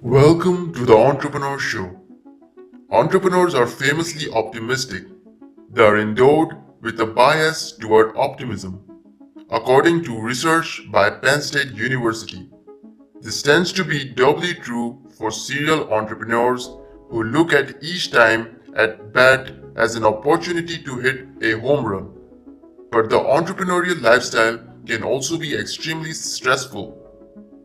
Welcome to the Entrepreneur Show. Entrepreneurs are famously optimistic. They are endowed with a bias toward optimism. According to research by Penn State University, this tends to be doubly true for serial entrepreneurs who look at each time at bat as an opportunity to hit a home run. But the entrepreneurial lifestyle can also be extremely stressful.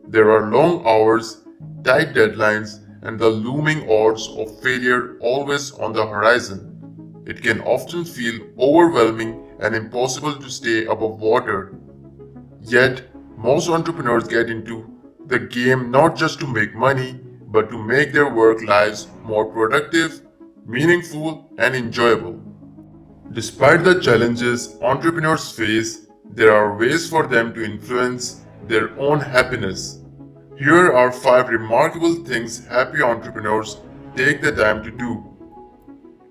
There are long hours, tight deadlines, and the looming odds of failure always on the horizon. It can often feel overwhelming and impossible to stay above water. Yet, most entrepreneurs get into the game not just to make money, but to make their work lives more productive, meaningful, and enjoyable. Despite the challenges entrepreneurs face, there are ways for them to influence their own happiness. Here are 5 remarkable things happy entrepreneurs take the time to do.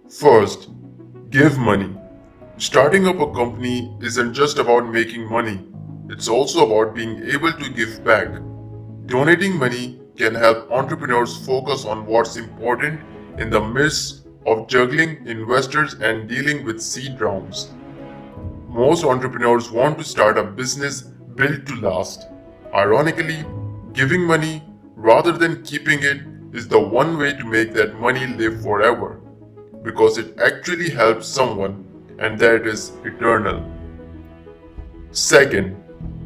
First, give money. Starting up a company isn't just about making money, it's also about being able to give back. Donating money can help entrepreneurs focus on what's important in the midst of juggling investors and dealing with seed rounds. Most entrepreneurs want to start a business built to last. Ironically, giving money rather than keeping it is the one way to make that money live forever because it actually helps someone and that is eternal. Second,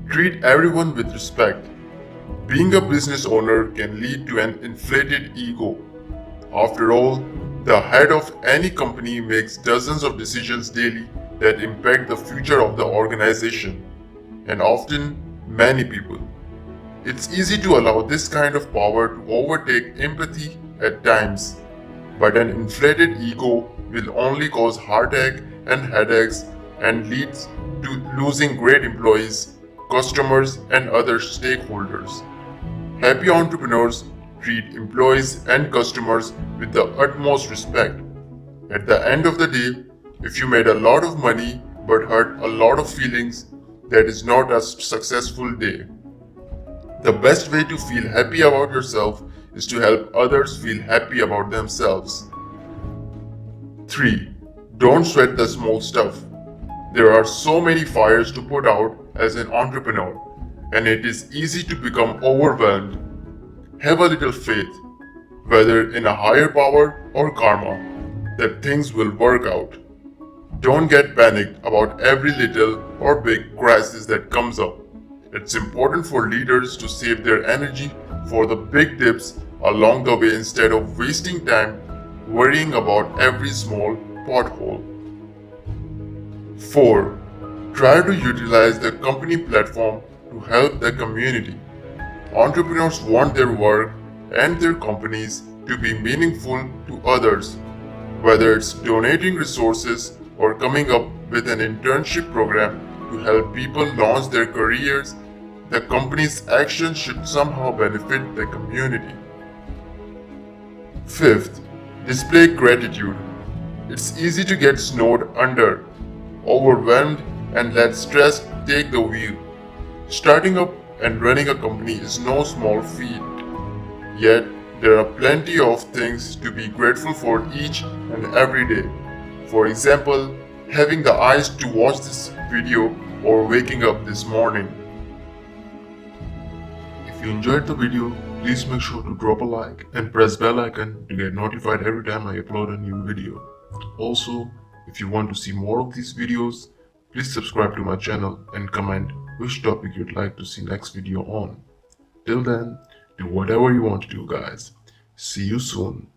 treat everyone with respect. Being a business owner can lead to an inflated ego. After all, the head of any company makes dozens of decisions daily that impact the future of the organization, and often many people. It's easy to allow this kind of power to overtake empathy at times, but an inflated ego will only cause heartache and headaches and leads to losing great employees, customers, and other stakeholders. Happy entrepreneurs treat employees and customers with the utmost respect. At the end of the day, if you made a lot of money but hurt a lot of feelings, that is not a successful day. The best way to feel happy about yourself is to help others feel happy about themselves. 3. Don't sweat the small stuff. There are so many fires to put out as an entrepreneur, and it is easy to become overwhelmed. Have a little faith, whether in a higher power or karma, that things will work out. Don't get panicked about every little or big crisis that comes up. It's important for leaders to save their energy for the big dips along the way instead of wasting time worrying about every small pothole. 4. Try to utilize the company platform to help the community. Entrepreneurs want their work and their companies to be meaningful to others, whether it's donating resources or coming up with an internship program to help people launch their careers. The company's actions should somehow benefit the community. 5th, display gratitude. It's easy to get snowed under, overwhelmed, and let stress take the wheel. Starting up and running a company is no small feat. Yet, there are plenty of things to be grateful for each and every day. For example, having the eyes to watch this video or waking up this morning. If you enjoyed the video, please make sure to drop a like and press bell icon to get notified every time I upload a new video. Also, if you want to see more of these videos, please subscribe to my channel and comment which topic you'd like to see next video on. Till then, do whatever you want to do, guys. See you soon.